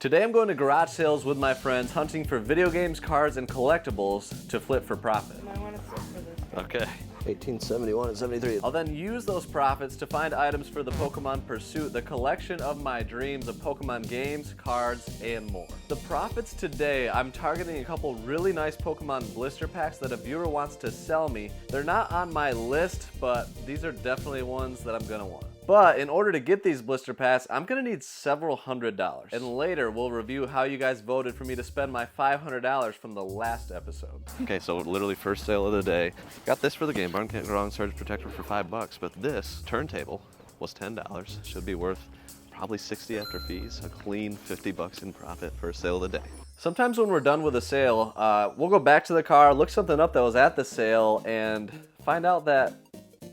Today I'm going to garage sales with my friends, hunting for video games, cards, and collectibles to flip for profit. I want to sit for this. Okay. 1871 and 73. I'll then use those profits to find items for the Pokémon Pursuit, the collection of my dreams of Pokémon games, cards, and more. The profits today, I'm targeting a couple really nice Pokémon blister packs that a viewer wants to sell me. They're not on my list, but these are definitely ones that I'm gonna want. But in order to get these blister packs, I'm gonna need several $100s. And later, we'll review how you guys voted for me to spend my $500 from the last episode. Okay, so literally first sale of the day. Got this for the game barn, can't go wrong, surge protector for $5, but this turntable was $10. Should be worth probably $60 after fees. A clean $50 in profit for a sale of the day. Sometimes when we're done with a sale, we'll go back to the car, look something up that was at the sale, and find out that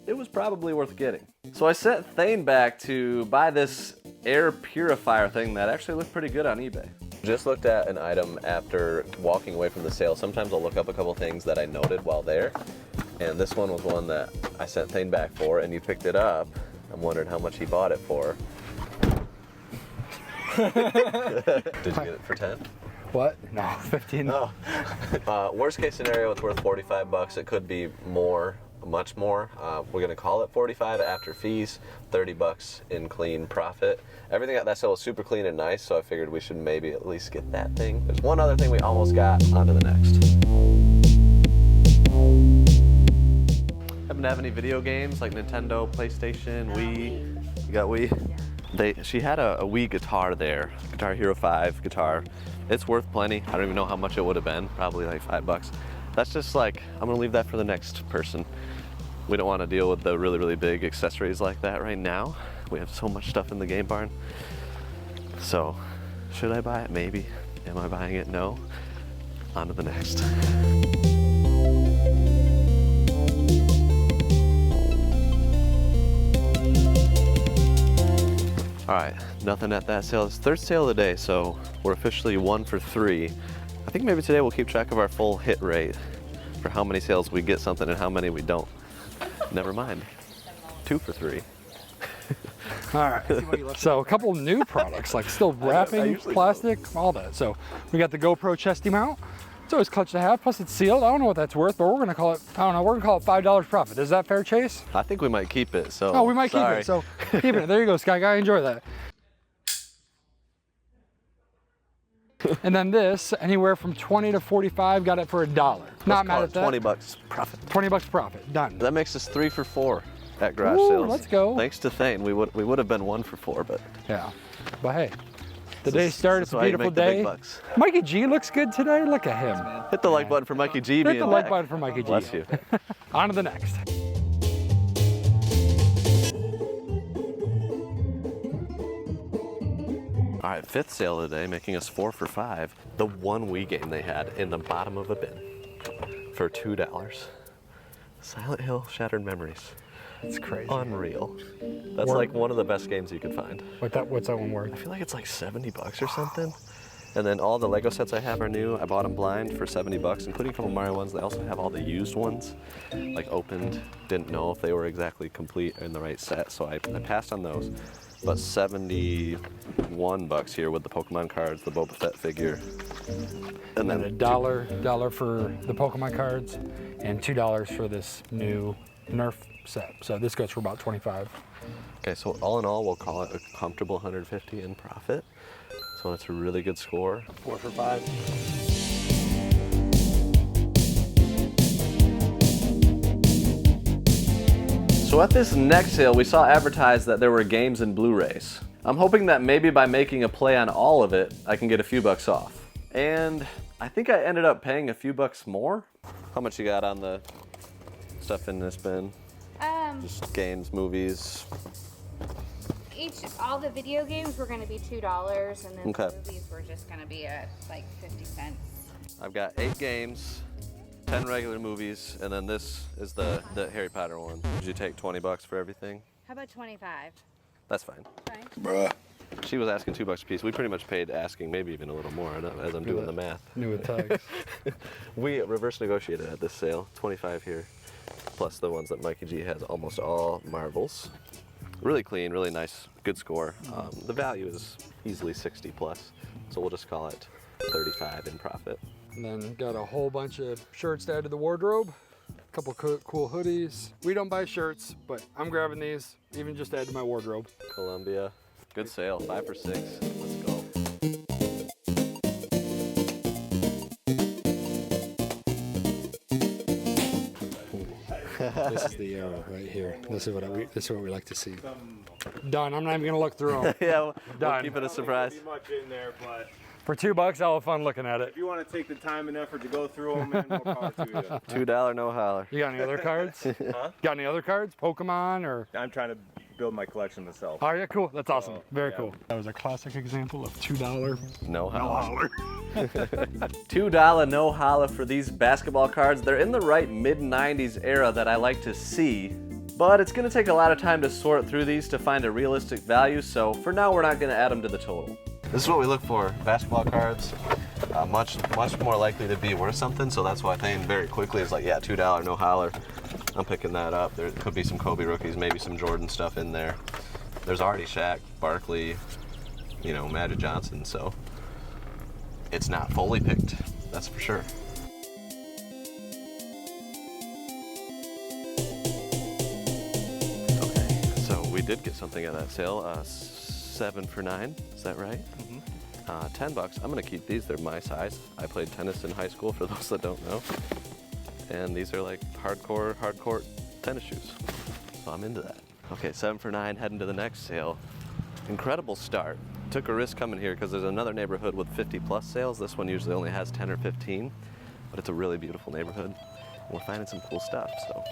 it was probably worth getting. So I sent Thane back to buy this air purifier thing that actually looked pretty good on eBay. Just looked at an item after walking away from the sale. Sometimes I'll look up a couple things that I noted while there. And this one was one that I sent Thane back for, and you picked it up. I'm wondering how much he bought it for. Did you get it for 10? What? No, 15. Oh. Worst case scenario, it's worth $45. It could be more, much more. We're gonna call it 45 after fees, $30 in clean profit. Everything at that sale was super clean and nice, so I figured we should maybe at least get that thing. There's one other thing we almost got. On to the next. Happen to have any video games like Nintendo, PlayStation, Wii? You got Wii? Yeah. She had a Wii guitar there, Guitar Hero 5 guitar. It's worth plenty. I don't even know how much it would have been, probably like $5. That's just like, I'm gonna leave that for the next person. We don't want to deal with the really, really big accessories like that right now. We have so much stuff in the game barn. So, should I buy it? Maybe. Am I buying it? No. On to the next. All right, nothing at that sale. It's third sale of the day, so we're officially 1 for 3. I think maybe today we'll keep track of our full hit rate for how many sales we get something and how many we don't. Never mind. 2 for 3. All right. So a couple new products, like still wrapping, plastic, all that. So we got the GoPro chesty mount. It's always clutch to have, plus it's sealed. I don't know what that's worth, but we're gonna call it, I don't know, we're gonna call it $5 profit. Is that fair, Chase? I think we might keep it, so. Oh, we might keep it, so keep it. There you go, Sky Guy, enjoy that. And then this, anywhere from 20 to 45, got it for $1. Not mad at that. $20 profit. 20 bucks profit, done. That makes us 3 for 4 at garage Ooh, sales. let's go. Thanks to Thane, we would have been 1 for 4, but. Yeah, but hey, the day started, it's a beautiful day. Bucks. Mikey G looks good today, look at him. Hit the like button for Mikey G. Hit the like button for Mikey G. Bless you. On to the next. All right, 5th sale of the day, making us 4 for 5. The one Wii game they had in the bottom of a bin for $2. Silent Hill Shattered Memories. It's crazy. Unreal. That's like one of the best games you could find. What's that one I worth? feel like it's like $70 or something. And then all the Lego sets I have are new. I bought them blind for $70, including a couple Mario ones. They also have all the used ones, like opened. Didn't know if they were exactly complete in the right set, so I passed on those. But $71 here with the Pokemon cards, the Boba Fett figure. And then $1 for the Pokemon cards, and $2 for this new Nerf set. So this goes for about 25. Okay, so all in all, we'll call it a comfortable 150 in profit. So that's a really good score. 4 for 5. So at this next sale, we saw advertised that there were games and Blu-rays. I'm hoping that maybe by making a play on all of it, I can get a few bucks off. And I think I ended up paying a few bucks more. How much you got on the stuff in this bin? Just games, movies. All the video games were going to be $2, and then Okay. the movies were just going to be at like 50 cents. I've got 8 games, 10 regular movies, and then this is the Harry Potter one. Would you take $20 for everything? How about 25? That's fine. Fine. Bruh. She was asking $2 a piece. We pretty much paid asking, maybe even a little more as I'm doing the math. New with tags. We reverse negotiated at this sale, 25 here, plus the ones that Mikey G has, almost all Marvels. Really clean, really nice, good score. The value is easily 60 plus, so we'll just call it 35 in profit. And then got a whole bunch of shirts to add to the wardrobe. A couple cool hoodies. We don't buy shirts, but I'm grabbing these, even just to add to my wardrobe. Columbia, good sale, 5 for 6. Let's go. This is the arrow right here. This is what we like to see. Done. I'm not even gonna look through them. Yeah, we'll Done. keep it a surprise. Pretty much in there, but For $2, I'll have fun looking at it. if you want to take the time and effort to go through them, man, more power to you. $2 no holler. You got any other cards? Huh? Got any other cards? Pokemon or? I'm trying to build my collection myself. Oh yeah, cool. That's awesome. Oh, Very yeah. cool. That was a classic example of $2 No holler. $2 no holla for these basketball cards. They're in the right mid-90s era that I like to see, but it's gonna take a lot of time to sort through these to find a realistic value, so for now we're not gonna add them to the total. This is what we look for. Basketball cards, much more likely to be worth something, so that's why I think very quickly it's like, yeah, $2 no holler. I'm picking that up. There could be some Kobe rookies, maybe some Jordan stuff in there. There's already Shaq, Barkley, you know, Magic Johnson, so it's not fully picked, that's for sure. Okay, so we did get something at that sale, 7 for 9, is that right? $10. I'm gonna keep these, they're my size. I played tennis in high school, for those that don't know. And these are like hardcore tennis shoes. So I'm into that. Okay, 7 for 9, heading to the next sale. Incredible start. Took a risk coming here because there's another neighborhood with 50 plus sales. This one usually only has 10 or 15, but it's a really beautiful neighborhood. And we're finding some cool stuff, so.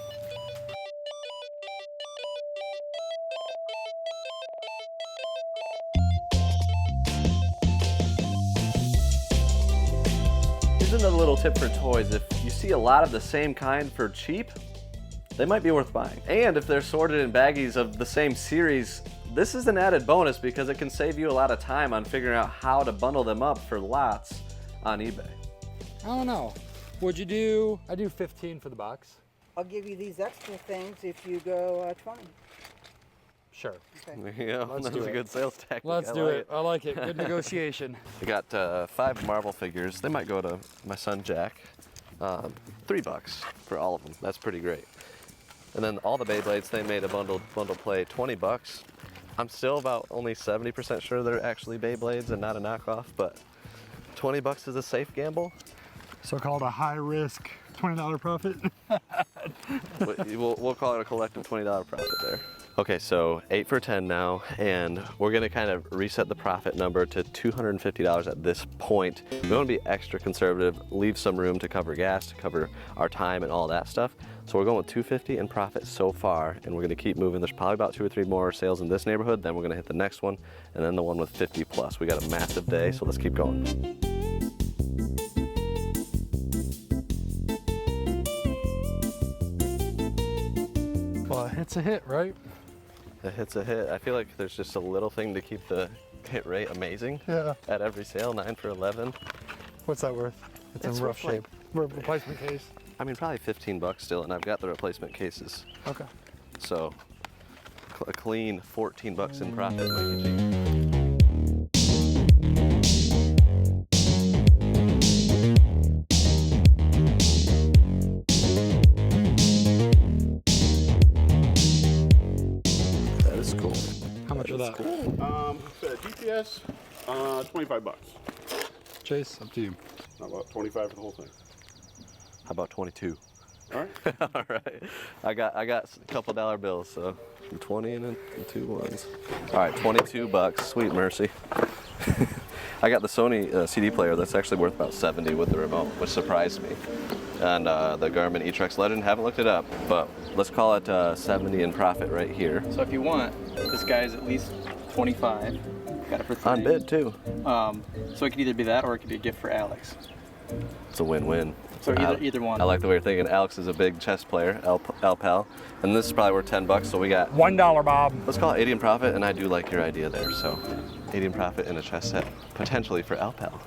Here's another little tip for toys. If you see a lot of the same kind for cheap, they might be worth buying. And if they're sorted in baggies of the same series, this is an added bonus because it can save you a lot of time on figuring out how to bundle them up for lots on eBay. I don't know. Would you do? I do 15 for the box. I'll give you these extra things if you go 20. Sure. Okay. Yeah, Let's that's do a it. good sales tactic. Let's I do like it. I like it. Good negotiation. We got 5 Marvel figures. They might go to my son Jack. $3 for all of them. That's pretty great. And then all the Beyblades, they made a bundle play, $20. I'm still about only 70% sure they're actually Beyblades and not a knockoff, but $20 is a safe gamble. So-called a high-risk $20 profit. We'll call it a collective $20 profit there. Okay, so 8 for 10 now, and we're gonna kind of reset the profit number to $250 at this point. We wanna be extra conservative, leave some room to cover gas, to cover our time and all that stuff. So we're going with $250 in profit so far, and we're gonna keep moving. There's probably about 2 or 3 more sales in this neighborhood, then we're gonna hit the next one, and then the one with 50 plus. We got a massive day, so let's keep going. Well, it's a hit, right? A hit's a hit. I feel like there's just a little thing to keep the hit rate amazing. Yeah. At every sale, 9 for 11. What's that worth? It's It's in rough worth, shape. Replacement case. I mean, probably $15 still, and I've got the replacement cases. Okay. So, a clean $14 in profit, Mikey G. That is cool. How much of that? So GPS, $25. Chase, up to you. How about 25 for the whole thing? How about 22? All right. All right. I got a couple dollar bills, so 20 and 2 ones. All right, $22. Sweet mercy. I got the Sony CD player that's actually worth about 70 with the remote, which surprised me. And the Garmin E-Trex Legend, haven't looked it up, but let's call it 70 in profit right here. So if you want, this guy's at least 25. Got it for 30. On bid too. So it could either be that or it could be a gift for Alex. It's a win-win. So either one. I like the way you're thinking. Alex is a big chess player, El Pal, and this is probably worth $10. So we got $1, Bob. let's call it 80 in profit, and I do like your idea there. So 80 in profit in a chess set, potentially for El Pal.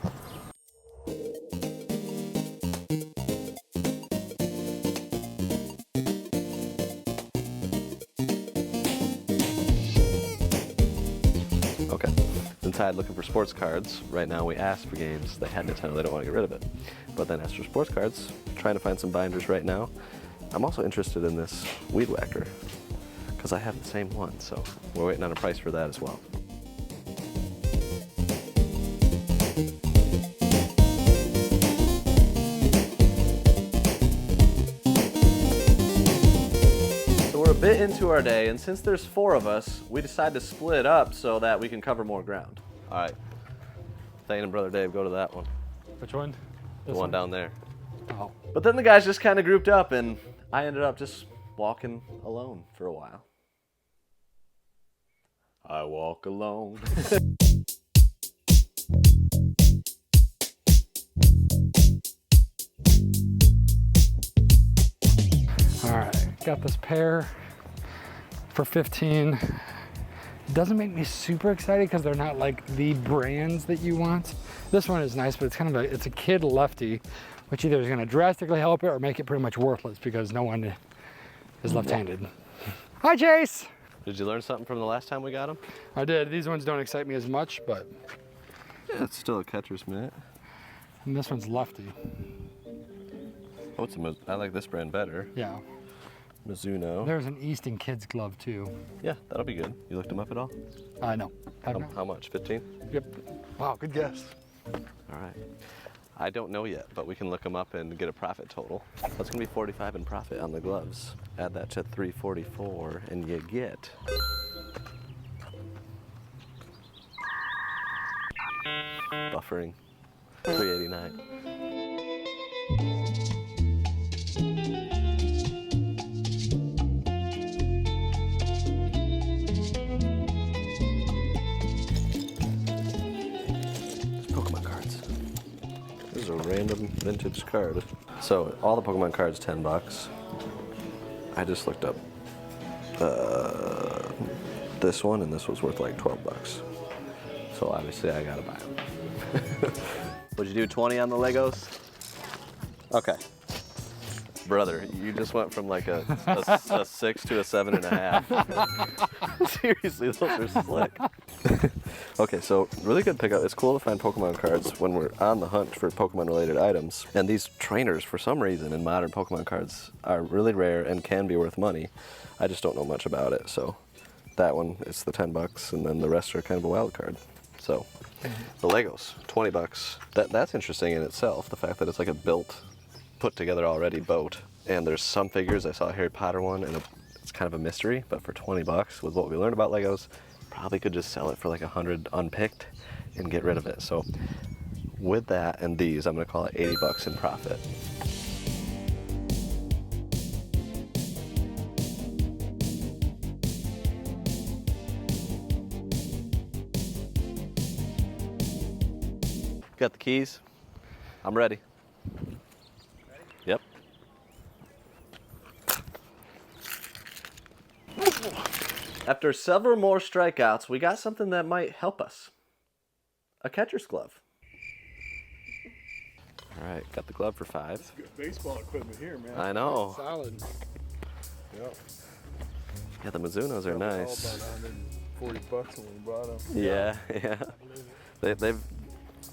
outside looking for sports cards. Right now we asked for games. They had Nintendo, they don't want to get rid of it. But then asked for sports cards, trying to find some binders right now. I'm also interested in this Weed Whacker, because I have the same one, so we're waiting on a price for that as well. We're a bit into our day, and since there's 4 of us, we decided to split up so that we can cover more ground. All right, Thane and Brother Dave, go to that one. Which one? The one down there. Oh. But then the guys just kind of grouped up, and I ended up just walking alone for a while. I walk alone. All right, got this pair for 15. It doesn't make me super excited because they're not like the brands that you want. This one is nice, but it's kind of it's a kid lefty, which either is going to drastically help it or make it pretty much worthless because no one is left-handed. Hi, Chase. Did you learn something from the last time we got them? I did. These ones don't excite me as much, but Yeah, it's still a catcher's mitt. and this one's lefty. Oh, I like this brand better. Yeah. Mizuno. There's an Easton kids glove too. Yeah, that'll be good. You looked them up at all? No. Have not. How much? 15? Yep. Wow, good guess. All right. I don't know yet, but we can look them up and get a profit total. That's gonna be 45 in profit on the gloves. Add that to 344, and you get buffering 389. Pokemon cards. This is a random vintage card. So all the Pokemon cards, $10. I just looked up this one, and this was worth like $12. So obviously I gotta buy them. Would you do 20 on the Legos? Okay. Brother, you just went from like a 6 to a 7.5. Seriously, those are slick. Okay, so really good pickup. It's cool to find Pokemon cards when we're on the hunt for Pokemon related items. And these trainers, for some reason, in modern Pokemon cards are really rare and can be worth money. I just don't know much about it. So that one is the $10, and then the rest are kind of a wild card. So the Legos, $20. That's interesting in itself. The fact that it's like a built, put together already boat. And there's some figures. I saw a Harry Potter one, and it's kind of a mystery. But for $20, with what we learned about Legos, probably could just sell it for like 100 unpicked and get rid of it. So with that and these, I'm gonna call it $80 in profit. Got the keys? I'm ready. Yep. After several more strikeouts, we got something that might help us. A catcher's glove. All right, got the glove for $5. Good baseball equipment here, man. I know. Solid. Yep. Yeah, the Mizunos are nice. All about $140 when we bought them. Yeah, yeah.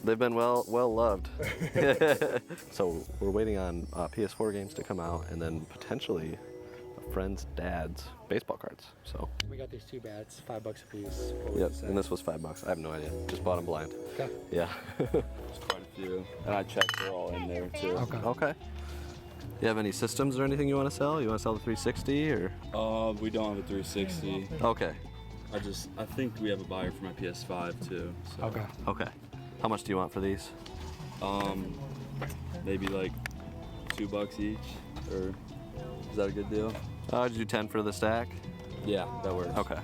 They've been well loved. So we're waiting on PS4 games to come out, and then potentially a friend's dad's baseball cards. So We got these 2 bats, $5 a piece. yep, and this was $5. I have no idea. Just bought them blind. Okay. Yeah. There's quite a few. And I checked they're all in there too. Okay. Okay. You have any systems or anything you want to sell? You want to sell the 360 or? We don't have a 360. Okay. I think we have a buyer for my PS5 too. So. Okay. Okay. How much do you want for these? Maybe like $2 each, or is that a good deal? Did you do 10 for the stack? Yeah, that works. Okay.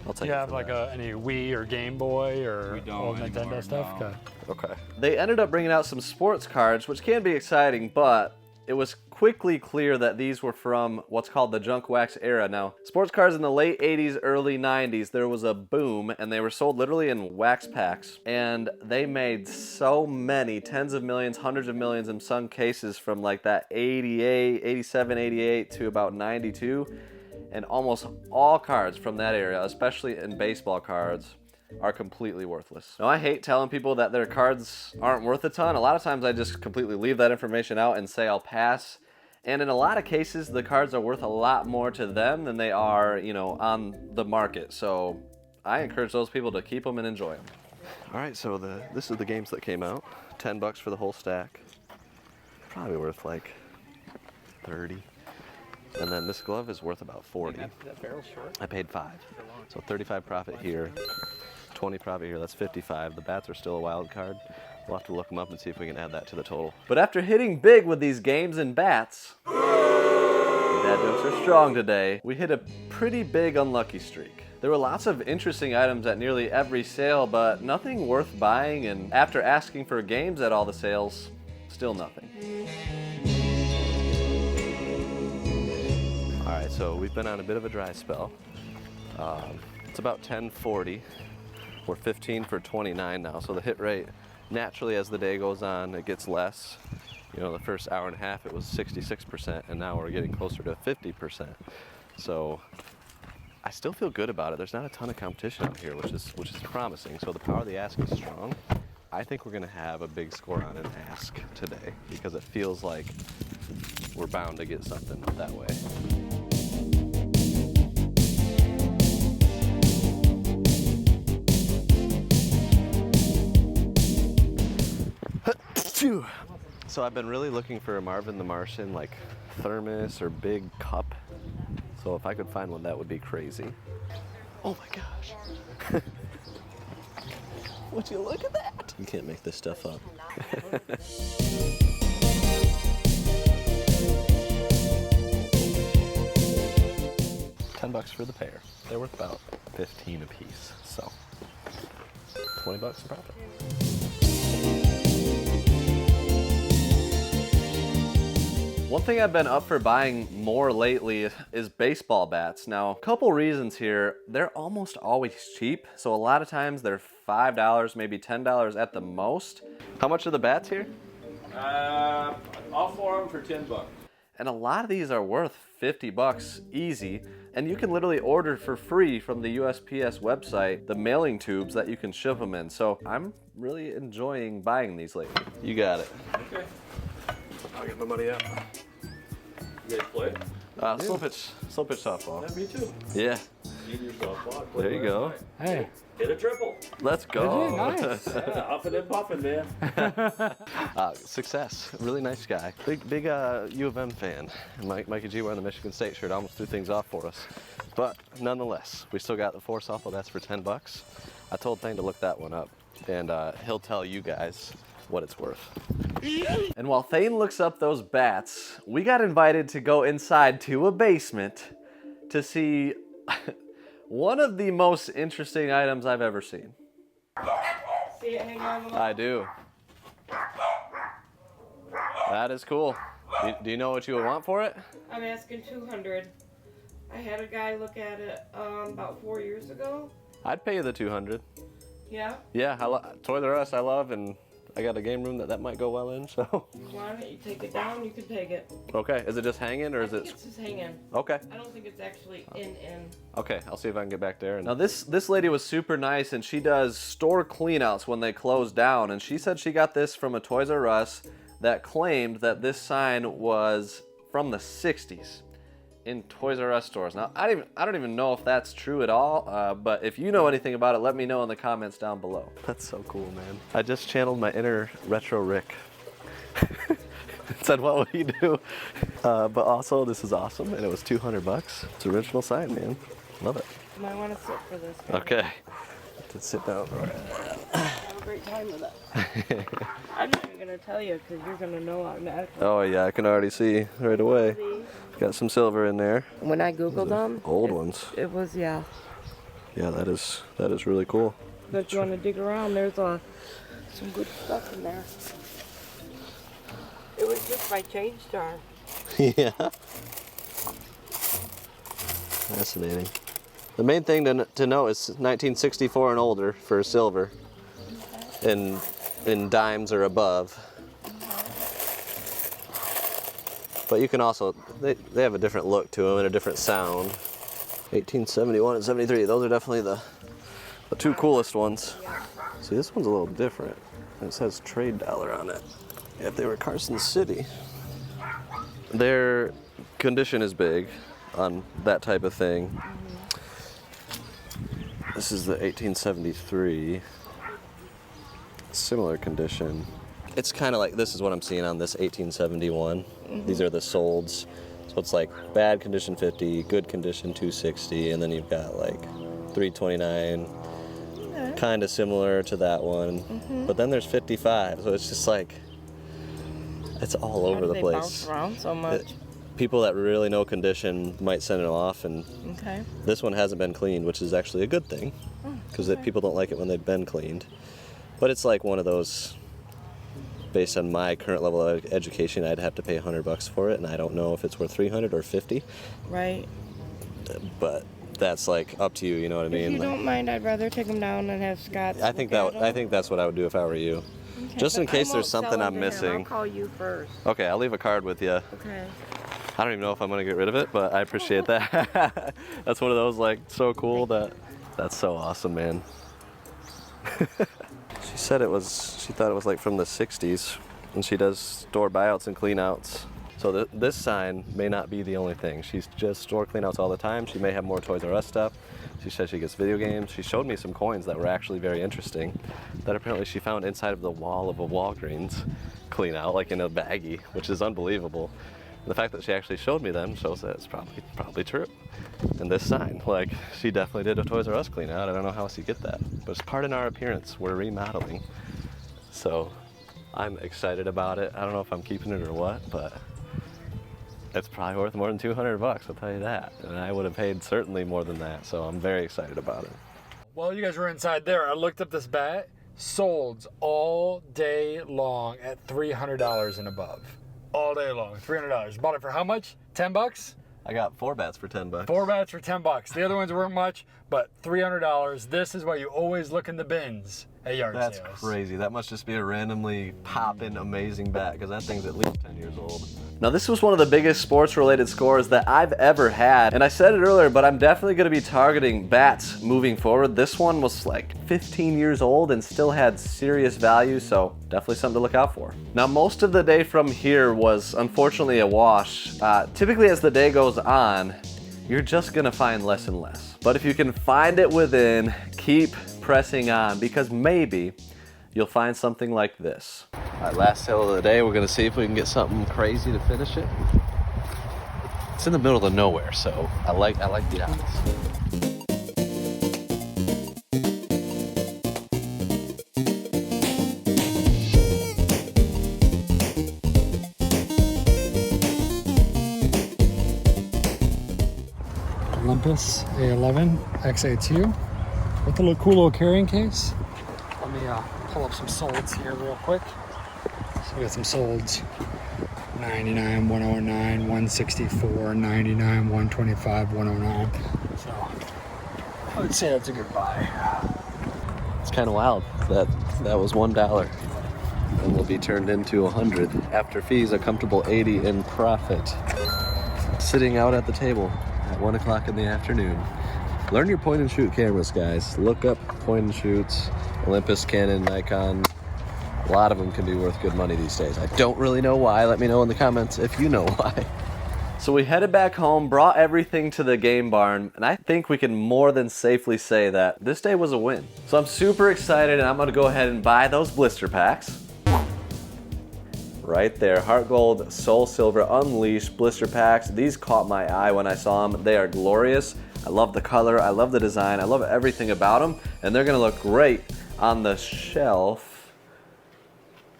I'll Do take you it have for like that. any Wii or Game Boy or We don't old anymore, Nintendo stuff? no. Okay. Okay. They ended up bringing out some sports cards, which can be exciting, but it was quickly clear that these were from what's called the junk wax era. Now, sports cards in the late 80s, early 90s, there was a boom, and they were sold literally in wax packs, and they made so many, tens of millions, hundreds of millions in some cases from like that 88, 87, 88 to about 92, and almost all cards from that era, especially in baseball cards, are completely worthless. Now, I hate telling people that their cards aren't worth a ton. A lot of times I just completely leave that information out and say I'll pass. And in a lot of cases, the cards are worth a lot more to them than they are, you know, on the market. So I encourage those people to keep them and enjoy them. All right, so this is the games that came out. $10 for the whole stack. Probably worth like 30. And then this glove is worth about 40. That barrel short. I paid 5. So 35 profit here, 20 profit here, that's 55. The bats are still a wild card. We'll have to look them up and see if we can add that to the total. But after hitting big with these games and bats, dad jokes are strong today, we hit a pretty big unlucky streak. There were lots of interesting items at nearly every sale, but nothing worth buying, and after asking for games at all the sales, still nothing. All right, so we've been on a bit of a dry spell. It's about 10:40. We're 15 for 29 now, so the hit rate, naturally as the day goes on, it gets less. You know, the first hour and a half it was 66%, and now we're getting closer to 50%. So I still feel good about it. There's not a ton of competition out here, which is promising. So the power of the ask is strong. I think we're gonna have a big score on an ask today because it feels like we're bound to get something that way. So I've been really looking for a Marvin the Martian, like thermos or big cup. So if I could find one, that would be crazy. Oh my gosh. Would you look at that? You can't make this stuff up. $10 for the pair. They're worth about 15 a piece, so $20 profit. One thing I've been up for buying more lately is baseball bats. Now, a couple reasons here. They're almost always cheap, so a lot of times they're $5, maybe $10 at the most. How much are the bats here? All 4 of them for $10. And a lot of these are worth $50 easy, and you can literally order for free from the USPS website the mailing tubes that you can ship them in. So I'm really enjoying buying these lately. You got it. Okay. I'll get my money out. You guys play? Slow pitch softball. Yeah, me too. Yeah. Junior softball. There you go. Hey. Hit a triple. Let's go. Nice. Yeah, huffing and puffing, man. Success. Really nice guy. Big U of M fan. Mikey G wearing the Michigan State shirt almost threw things off for us. But nonetheless, we still got the 4 softball bats for $10. I told Thane to look that one up, and he'll tell you guys what it's worth. And while Thane looks up those bats, we got invited to go inside to a basement to see one of the most interesting items I've ever seen. See it hang on the wall? I do. That is cool. Do you know what you would want for it? I'm asking $200. I had a guy look at it about 4 years ago. I'd pay you the $200. Yeah? Yeah, Toys R Us I love, and I got a game room that might go well in, so. You want it, you take it down, you can take it. Okay, is it just hanging or is it? It's just hanging. Okay. I don't think it's actually in. Okay, I'll see if I can get back there. Now this lady was super nice, and she does store cleanouts when they close down, and she said she got this from a Toys R Us that claimed that this sign was from the 60s in Toys R Us stores. Now I don't even know if that's true at all, but if you know anything about it, let me know in the comments down below. That's so cool, man. I just channeled my inner retro Rick. Said, what would you do? But also, this is awesome, and it was $200. It's original sign, man. Love it. You might want to sit for this. Guy. Okay. Let's sit down. Have a great time with it. I'm not even going to tell you because you're going to know automatically. Oh yeah, I can already see right away. Got some silver in there. When I Googled them. Old ones. It was, yeah. Yeah, that is really cool. But if you want to dig around, there's some good stuff in there. It was just my change jar. Yeah. Fascinating. The main thing to know is 1964 and older for silver, in dimes or above. But you can also, they have a different look to them and a different sound. 1871 and 73, those are definitely The two coolest ones. See, this one's a little different. It says trade dollar on it. If they were Carson City. Their condition is big on that type of thing. This is the 1873. Similar condition. It's kind of like, this is what I'm seeing on this 1871. These are the solds. So it's like bad condition 50, good condition 260, and then you've got like 329. Kind of similar to that one. But then there's 55, so it's just like, it's all over the place. Bounce around so much? People that really know condition might send it off, and this one hasn't been cleaned, which is actually a good thing, because people don't like it when they've been cleaned. But it's like one of those, based on my current level of education, I'd have to pay $100 for it, and I don't know if it's worth 300 or 50. Right. But that's like up to you, you know what I mean? If you like, don't mind, I'd rather take them down and have Scott. I think that's what I would do if I were you. Okay, just in case there's something I'm missing. I'll call you first. Okay, I'll leave a card with you. Okay. I don't even know if I'm gonna get rid of it, but I appreciate that. That's one of those like so cool that's so awesome, man. She said she thought it was like from the 60s, and she does store buyouts and cleanouts. So this sign may not be the only thing. She's just store cleanouts all the time. She may have more Toys R Us stuff. She said she gets video games. She showed me some coins that were actually very interesting that apparently she found inside of the wall of a Walgreens cleanout, like in a baggie, which is unbelievable. And the fact that she actually showed me them shows that it's probably true. And this sign, like, she definitely did a Toys R Us cleanout. I don't know how else you get that, but it's part in our appearance. We're remodeling. So I'm excited about it. I don't know if I'm keeping it or what, but it's probably worth more than $200, I'll tell you that. And I would have paid certainly more than that, so I'm very excited about it. While you guys were inside there, I looked up this bat. Solds all day long at $300 and above. All day long, $300. Bought it for how much? 10 bucks? I got 4 bats for 10 bucks. 4 bats for 10 bucks. The other ones weren't much, but $300. This is why you always look in the bins at yard sales. That's crazy. That must just be a randomly poppin' amazing bat, because that thing's at least 10 years old. Now this was one of the biggest sports related scores that I've ever had, and I said it earlier, but I'm definitely going to be targeting bats moving forward. This one was like 15 years old and still had serious value, so definitely something to look out for. Now most of the day from here was unfortunately a wash. Typically as the day goes on, you're just going to find less and less. But if you can find it within, keep pressing on, because maybe you'll find something like this. All right, last sale of the day, we're gonna see if we can get something crazy to finish it. It's in the middle of nowhere, so I like the odds. Olympus A11 XA2 with a cool little carrying case. Let me pull up some solds here real quick. So we got some solds. 99, 109, 164, 99, 125, 109. So I would say that's a good buy. It's kind of wild that was $1 and will be turned into 100 after fees. A comfortable 80 in profit. Sitting out at the table at 1 o'clock in the afternoon. Learn your point and shoot cameras, guys. Look up point and shoots. Olympus, Canon, Nikon. A lot of them can be worth good money these days. I don't really know why. Let me know in the comments if you know why. So we headed back home, brought everything to the game barn, and I think we can more than safely say that this day was a win. So I'm super excited, and I'm gonna go ahead and buy those blister packs. Right there, Heart Gold, Soul Silver, Unleashed blister packs. These caught my eye when I saw them. They are glorious. I love the color, I love the design, I love everything about them, and they're gonna look great on the shelf.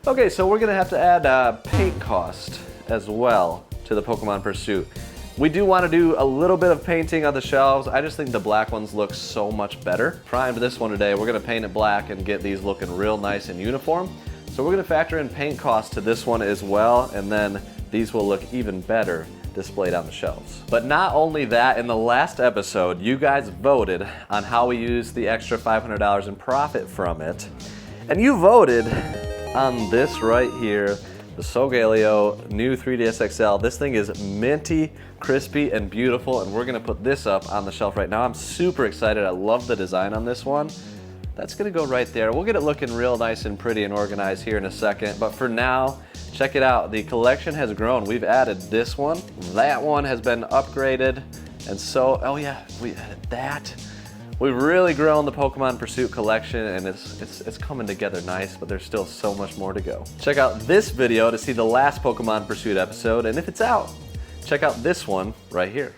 Okay, so we're gonna have to add paint cost as well to the Pokemon Pursuit. We do want to do a little bit of painting on the shelves. I just think the black ones look so much better. Primed this one today, we're gonna paint it black and get these looking real nice and uniform. So we're gonna factor in paint cost to this one as well, and then these will look even better displayed on the shelves. But not only that, in the last episode, you guys voted on how we use the extra $500 in profit from it. And you voted on this right here, the Solgaleo new 3DS XL. This thing is minty, crispy, and beautiful, and we're gonna put this up on the shelf right now. I'm super excited. I love the design on this one. That's gonna go right there. We'll get it looking real nice and pretty and organized here in a second, but for now, check it out. The collection has grown. We've added this one. That one has been upgraded. And so, oh yeah, we added that. We've really grown the Pokemon Pursuit collection, and it's coming together nice, but there's still so much more to go. Check out this video to see the last Pokemon Pursuit episode, and if it's out, check out this one right here.